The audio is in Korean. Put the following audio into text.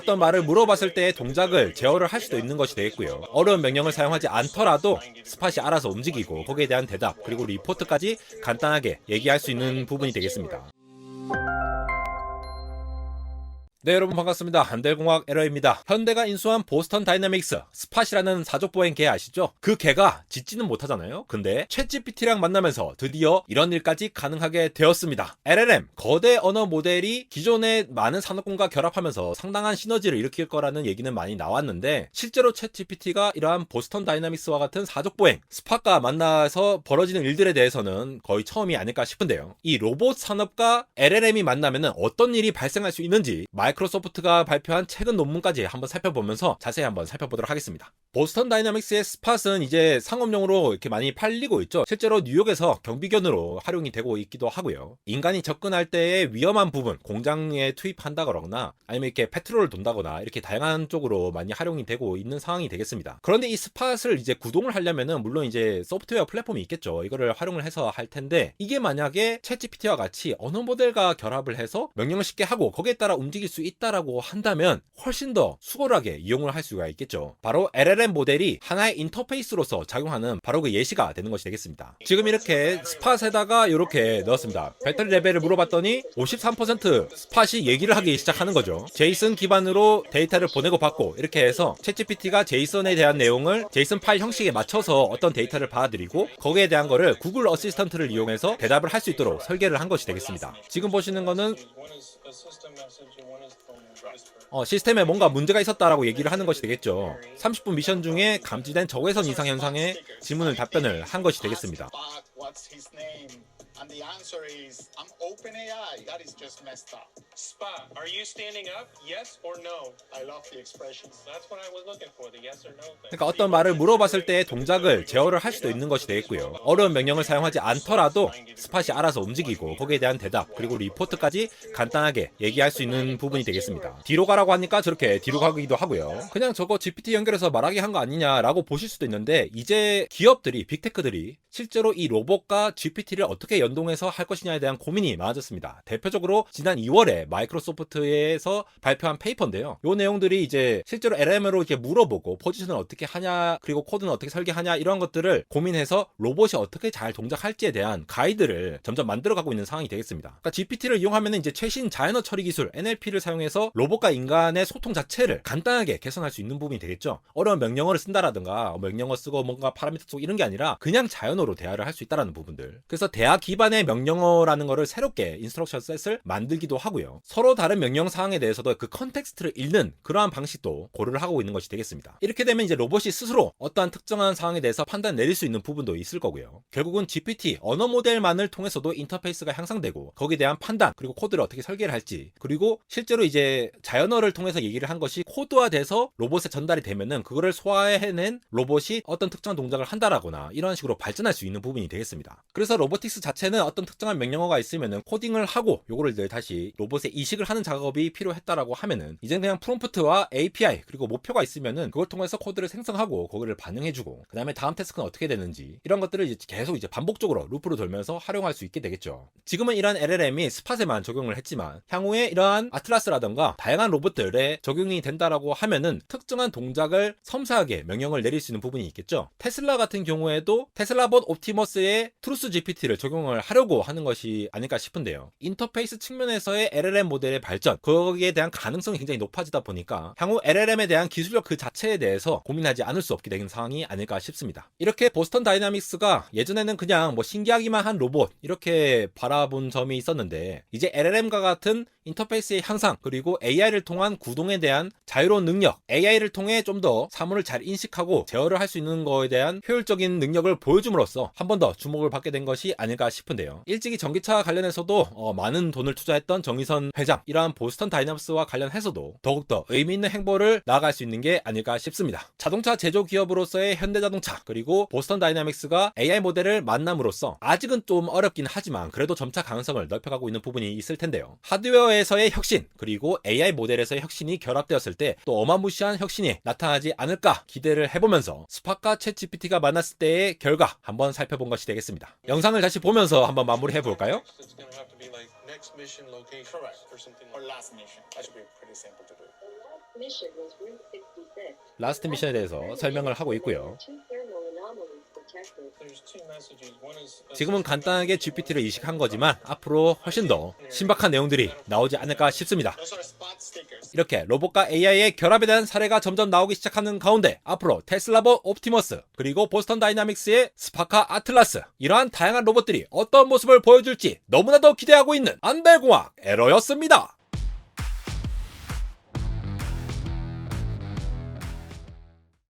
어떤 말을 물어봤을 때의 동작을 제어를 할 수도 있는 것이 되겠고요. 어려운 명령을 사용하지 않더라도 스팟이 알아서 움직이고 거기에 대한 대답 그리고 리포트까지 간단하게 얘기할 수 있는 부분이 되겠습니다. 네, 여러분 반갑습니다. 한델공학 에러입니다. 현대가 인수한 보스턴 다이내믹스 스팟이라는 사족보행 개 아시죠? 그 개가 짖지는 못하잖아요. 근데 챗GPT랑 만나면서 드디어 이런 일까지 가능하게 되었습니다. LLM, 거대 언어 모델이 기존의 많은 산업군과 결합하면서 상당한 시너지를 일으킬 거라는 얘기는 많이 나왔는데, 실제로 챗GPT가 이러한 보스턴 다이내믹스와 같은 사족보행 스팟과 만나서 벌어지는 일들에 대해서는 거의 처음이 아닐까 싶은데요. 이 로봇 산업과 LLM이 만나면 어떤 일이 발생할 수 있는지 마이크로소프트가 발표한 최근 논문까지 한번 살펴보면서 자세히 한번 살펴보도록 하겠습니다. 보스턴 다이내믹스의 스팟은 이제 상업용으로 이렇게 많이 팔리고 있죠. 실제로 뉴욕에서 경비견으로 활용이 되고 있기도 하고요. 인간이 접근할 때의 위험한 부분, 공장에 투입한다거나 아니면 이렇게 페트롤을 돈다거나 이렇게 다양한 쪽으로 많이 활용이 되고 있는 상황이 되겠습니다. 그런데 이 스팟을 이제 구동을 하려면은 물론 이제 소프트웨어 플랫폼이 있겠죠. 이거를 활용을 해서 할 텐데, 이게 만약에 챗GPT와 같이 언어 모델과 결합을 해서 명령을 쉽게 하고 거기에 따라 움직일 수 있다라고 한다면 훨씬 더 수월하게 이용을 할 수가 있겠죠. 바로 LLM 모델이 하나의 인터페이스로서 작용하는 바로 그 예시가 되는 것이 되겠습니다. 지금 이렇게 스팟에다가 이렇게 넣었습니다. 배터리 레벨을 물어봤더니 53% 스팟이 얘기를 하기 시작하는 거죠. 제이슨 기반으로 데이터를 보내고 받고 이렇게 해서 챗GPT가 제이슨에 대한 내용을 제이슨 파일 형식에 맞춰서 어떤 데이터를 받아들이고 거기에 대한 거를 구글 어시스턴트를 이용해서 대답을 할 수 있도록 설계를 한 것이 되겠습니다. 지금 보시는 거는 시스템에 뭔가 문제가 있었다라고 얘기를 하는 것이 되겠죠. 30분 미션 중에 감지된 적외선 이상 현상에 질문을 답변을 한 것이 되겠습니다. And the answer is, I'm OpenAI. That is just messed up. Spot, are you standing up? Yes or no? I love the expressions. That's what I was looking for, the yes or no thing. 그러니까 어떤 말을 물어봤을 때의 동작을 제어를 할 수도 있는 것이 되겠고요. 어려운 명령을 사용하지 않더라도 스팟이 알아서 움직이고 거기에 대한 대답 그리고 리포트까지 간단하게 얘기할 수 있는 부분이 되겠습니다. 뒤로 가라고 하니까 저렇게 뒤로 가기도 하고요. 그냥 저거 GPT 연결해서 말하게 한 거 아니냐라고 보실 수도 있는데, 이제 기업들이, 빅테크들이 실제로 이 로봇과 GPT를 어떻게 연동해서 할 것이냐에 대한 고민이 많아졌습니다. 대표적으로 지난 2월에 마이크로소프트에서 발표한 페이퍼인데요. 이 내용들이 이제 실제로 LLM으로 이렇게 물어보고 포지션을 어떻게 하냐, 그리고 코드는 어떻게 설계하냐, 이런 것들을 고민해서 로봇이 어떻게 잘 동작할지에 대한 가이드를 점점 만들어가고 있는 상황이 되겠습니다. 그러니까 GPT를 이용하면 이제 최신 자연어 처리 기술 NLP를 사용해서 로봇과 인간의 소통 자체를 간단하게 개선할 수 있는 부분이 되겠죠. 어려운 명령어를 쓴다라든가 명령어 쓰고 뭔가 파라미터 쓰고 이런 게 아니라 그냥 자연어로 대화를 할 수 있다라는 부분들. 그래서 대화 기반의 명령어라는 거를 새롭게 인스트럭션 셋을 만들기도 하고요. 서로 다른 명령 사항에 대해서도 그 컨텍스트를 읽는 그러한 방식도 고려를 하고 있는 것이 되겠습니다. 이렇게 되면 이제 로봇이 스스로 어떠한 특정한 사항에 대해서 판단 내릴 수 있는 부분도 있을 거고요. 결국은 GPT 언어 모델만을 통해서도 인터페이스가 향상되고 거기에 대한 판단 그리고 코드를 어떻게 설계를 할지, 그리고 실제로 이제 자연어를 통해서 얘기를 한 것이 코드화돼서 로봇에 전달이 되면은 그거를 소화해낸 로봇이 어떤 특정한 동작을 한다라거나 이런 식으로 발전할 수 있는 부분이 되겠습니다. 그래서 로보틱스 자체는 어떤 특정한 명령어가 있으면은 코딩을 하고 요거를 다시 로봇에 이식을 하는 작업이 필요했다라고 하면은 이제는 그냥 프롬프트와 API 그리고 목표가 있으면은 그걸 통해서 코드를 생성하고 거기를 반영해주고 그 다음에 다음 태스크는 어떻게 되는지 이런 것들을 이제 계속 이제 반복적으로 루프로 돌면서 활용할 수 있게 되겠죠. 지금은 이러한 LLM이 스팟에만 적용을 했지만 향후에 이러한 아틀라스라던가 다양한 로봇들에 적용이 된다라고 하면은 특정한 동작을 섬세하게 명령을 내릴 수 있는 부분이 있겠죠. 테슬라 같은 경우에도 테슬라봇 옵티머스의 트루스 GPT를 적용을 하려고 하는 것이 아닐까 싶은데요. 인터페이스 측면에서의 LLM 모델의 발전, 거기에 대한 가능성이 굉장히 높아지다 보니까 향후 LLM에 대한 기술력 그 자체에 대해서 고민하지 않을 수 없게 되는 상황이 아닐까 싶습니다. 이렇게 보스턴 다이나믹스가 예전에는 그냥 뭐 신기하기만 한 로봇 이렇게 바라본 점이 있었는데, 이제 LLM과 같은 인터페이스의 향상 그리고 AI를 통한 구동에 대한 자유로운 능력, AI를 통해 좀 더 사물을 잘 인식하고 제어를 할 수 있는 거에 대한 효율적인 능력을 보여줌으로써 한 번 더 주목을 받게 된 것이 아닐까 싶은데요. 일찍이 전기차 관련해서도 많은 돈을 투자했던 정의선 회장, 이러한 보스턴 다이나믹스와 관련해서도 더욱더 의미 있는 행보를 나아갈 수 있는 게 아닐까 싶습니다. 자동차 제조 기업으로서의 현대자동차 그리고 보스턴 다이나믹스가 AI 모델을 만남으로써 아직은 좀 어렵긴 하지만 그래도 점차 가능성을 넓혀가고 있는 부분이 있을 텐데요. 하드웨어에서의 혁신 그리고 AI 모델에서의 혁신이 결합되었을 때 또 어마무시한 혁신이 나타나지 않을까 기대를 해보면서 스팟과 챗GPT가 만났을 때의 결과 한번 살펴본 것이 되겠습니다. 영상을 다시 보면서 한번 마무리해 볼까요? It's gonna have to be like next mission location Correct. or something Or like that. last mission. That should be pretty simple to do. mission was Route 66. 라스트 미션에 대해서 설명을 하고 있고요. Two thermal anomalies detected. There's two messages. One is 지금은 간단하게 GPT를 이식한 거지만 앞으로 훨씬 더 신박한 내용들이 나오지 않을까 싶습니다. Those are spot stickers. 이렇게 로봇과 AI의 결합에 대한 사례가 점점 나오기 시작하는 가운데 앞으로 테슬라봇 옵티머스 그리고 보스턴 다이나믹스의 스파카 아틀라스 이러한 다양한 로봇들이 어떤 모습을 보여줄지 너무나도 기대하고 있는 안달공학 에러였습니다.